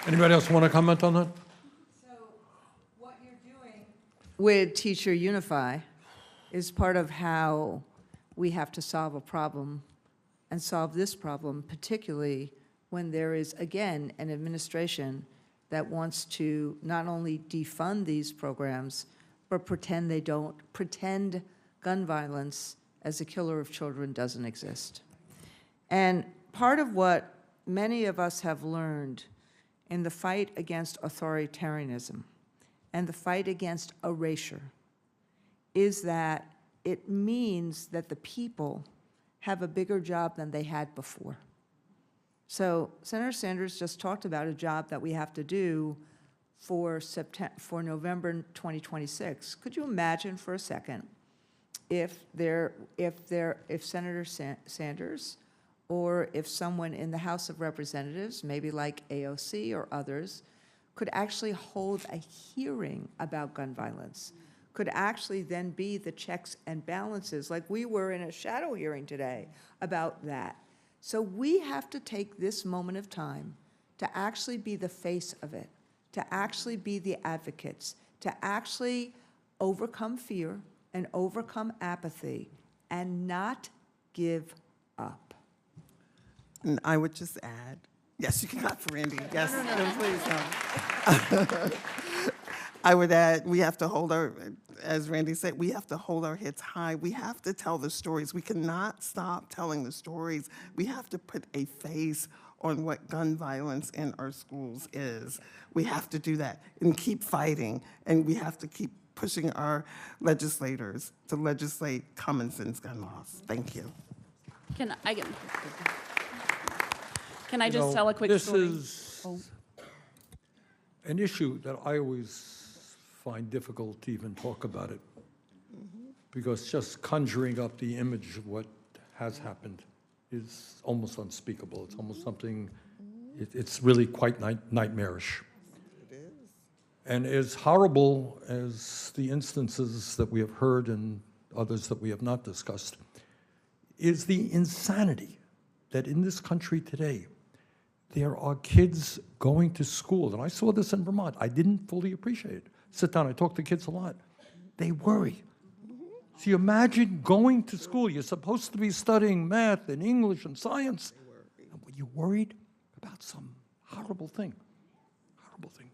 Anybody else want to comment on that? So what you're doing with Teacher Unify is part of how we have to solve a problem and solve this problem, particularly when there is, again, an administration that wants to not only defund these programs, but pretend gun violence as a killer of children doesn't exist. And part of what many of us have learned in the fight against authoritarianism and the fight against erasure is that it means that the people have a bigger job than they had before. So Senator Sanders just talked about a job that we have to do for November 2026. Could you imagine for a second if Senator Sanders or if someone in the House of Representatives, maybe like AOC or others, could actually hold a hearing about gun violence, could actually then be the checks and balances, like we were in a shadow hearing today about that. So we have to take this moment of time to actually be the face of it, to actually be the advocates, to actually overcome fear and overcome apathy and not give up. And I would just add, yes, you can clap for Randy. Yes, no, please, no. I would add, we have to hold our, as Randy said, we have to hold our heads high. We have to tell the stories. We cannot stop telling the stories. We have to put a face on what gun violence in our schools is. We have to do that and keep fighting, and we have to keep pushing our legislators to legislate common sense gun laws. Thank you. Can I just tell a quick story? This is an issue that I always find difficult to even talk about it, because just conjuring up the image of what has happened is almost unspeakable. It's almost something, it's really quite nightmarish. It is. And as horrible as the instances that we have heard and others that we have not discussed, is the insanity that in this country today, there are kids going to school, and I saw this in Vermont. I didn't fully appreciate it. Sit down, I talk to kids a lot. They worry. So you imagine going to school. You're supposed to be studying math and English and science. And you're worried about some horrible thing. Horrible thing.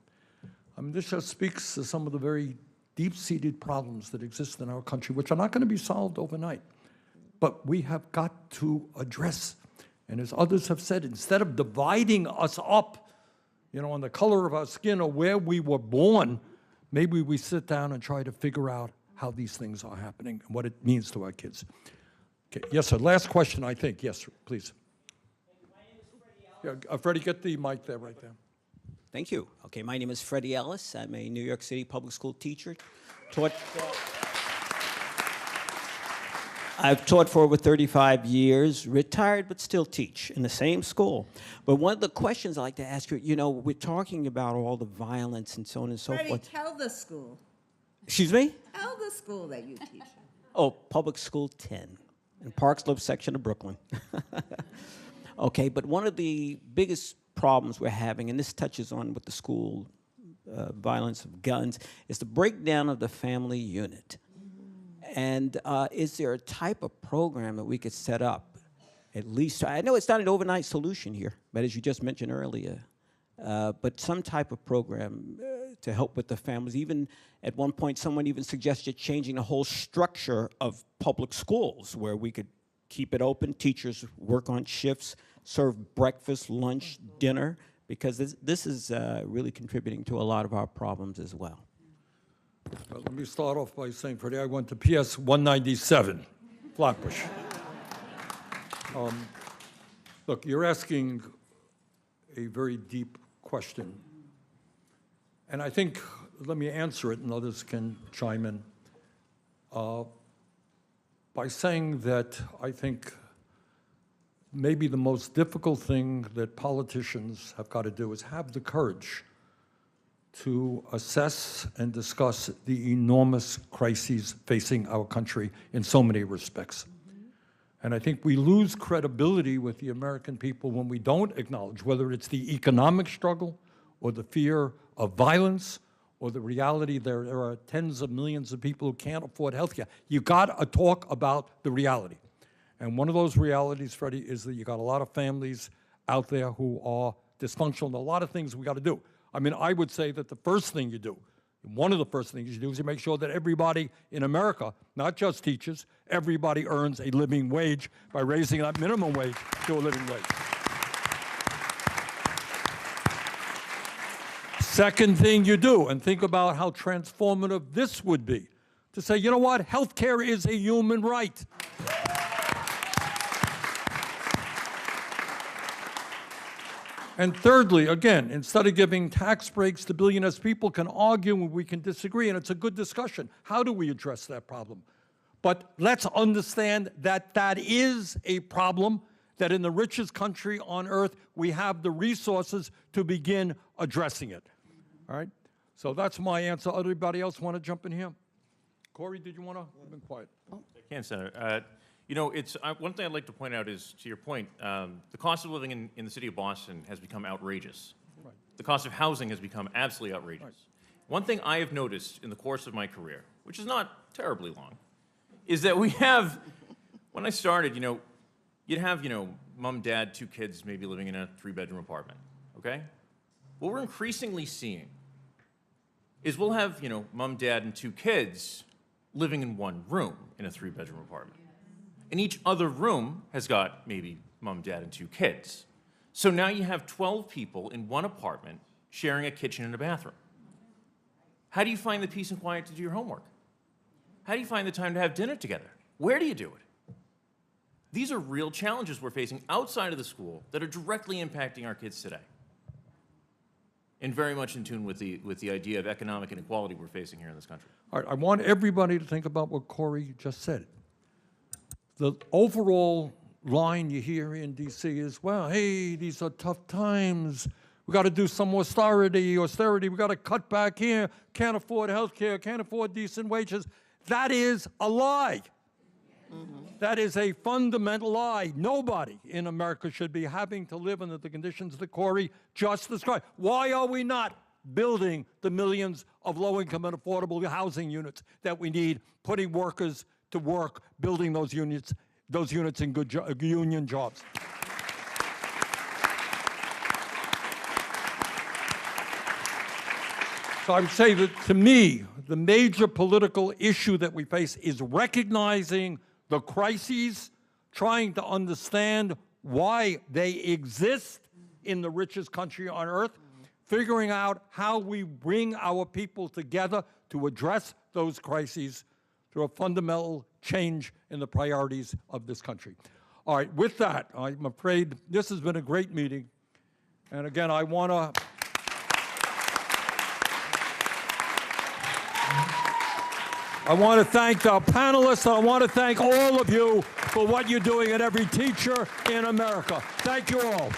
I mean, this just speaks to some of the very deep-seated problems that exist in our country, which are not going to be solved overnight. But we have got to address. And as others have said, instead of dividing us up, on the color of our skin or where we were born, maybe we sit down and try to figure out how these things are happening and what it means to our kids. Okay, yes, sir. Last question, I think. Yes, sir, please. Yeah, Freddie, get the mic there, right there. Thank you. Okay, my name is Freddie Ellis. I'm a New York City public school teacher. I've taught for over 35 years, retired, but still teach in the same school. But one of the questions I like to ask you, we're talking about all the violence and so on and so Freddie, forth. tell the school. Excuse me? Tell the school that you teach. Oh, Public School 10 in Park Slope section of Brooklyn. Okay, but one of the biggest problems we're having, and this touches on what the school violence of guns, is the breakdown of the family unit. And is there a type of program that we could set up, at least? I know it's not an overnight solution here, but as you just mentioned earlier, but some type of program to help with the families. Even at one point, someone even suggested changing the whole structure of public schools, where we could keep it open, teachers work on shifts, serve breakfast, lunch, dinner, because this is really contributing to a lot of our problems as well. Let me start off by saying, Freddie, I went to PS 197, Flatbush. Look, you're asking a very deep question. And I think, let me answer it and others can chime in, by saying that I think maybe the most difficult thing that politicians have got to do is have the courage to assess and discuss the enormous crises facing our country in so many respects. And I think we lose credibility with the American people when we don't acknowledge whether it's the economic struggle or the fear of violence or the reality there are tens of millions of people who can't afford health care. You got to talk about the reality. And one of those realities, Freddie, is that you got a lot of families out there who are dysfunctional, and a lot of things we got to do. I mean, I would say that the first thing you do, one of the first things you do, is you make sure that everybody in America, not just teachers, everybody earns a living wage by raising that minimum wage to a living wage. Second thing you do, and think about how transformative this would be, to say, you know what, health care is a human right. And thirdly, again, instead of giving tax breaks to billionaires, people can argue and we can disagree, and it's a good discussion. How do we address that problem? But let's understand that that is a problem, that in the richest country on earth, we have the resources to begin addressing it. All right? So that's my answer. Anybody else want to jump in here? Corey, did you want to? I've been quiet. I can, Senator. You know, one thing I'd like to point out is, to your point, the cost of living in the city of Boston has become outrageous. Right. The cost of housing has become absolutely outrageous. Right. One thing I have noticed in the course of my career, which is not terribly long, is that we have, when I started, you know, you'd have, you know, mom, dad, 2 kids maybe living in a 3-bedroom apartment, okay? What we're increasingly seeing is we'll have, you know, mom, dad, and 2 kids living in one room in a 3-bedroom apartment. And each other room has got maybe mom, dad, and 2 kids. So now you have 12 people in one apartment sharing a kitchen and a bathroom. How do you find the peace and quiet to do your homework? How do you find the time to have dinner together? Where do you do it? These are real challenges we're facing outside of the school that are directly impacting our kids today. And very much in tune with the idea of economic inequality we're facing here in this country. All right, I want everybody to think about what Corey just said. The overall line you hear in D.C. is, well, hey, these are tough times. We got to do some austerity. We got to cut back here. Can't afford health care. Can't afford decent wages. That is a lie. Mm-hmm. That is a fundamental lie. Nobody in America should be having to live under the conditions that Corey just described. Why are we not building the millions of low-income and affordable housing units that we need, putting workers to work, building those units in good union jobs? So I would say that, to me, the major political issue that we face is recognizing the crises, trying to understand why they exist in the richest country on earth, figuring out how we bring our people together to address those crises through a fundamental change in the priorities of this country. All right, with that, I'm afraid this has been a great meeting. And again, I want to thank our panelists, and I want to thank all of you for what you're doing, and every teacher in America. Thank you all.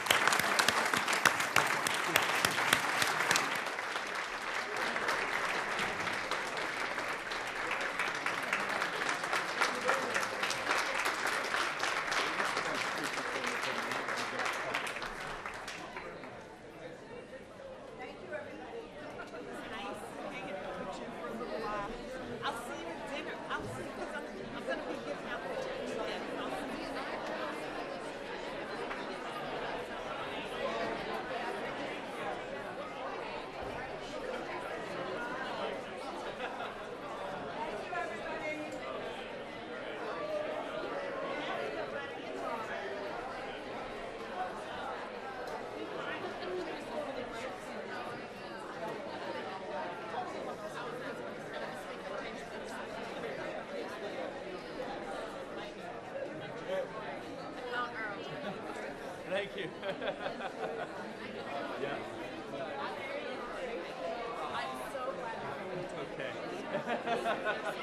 you. Yeah. I'm so glad. Okay.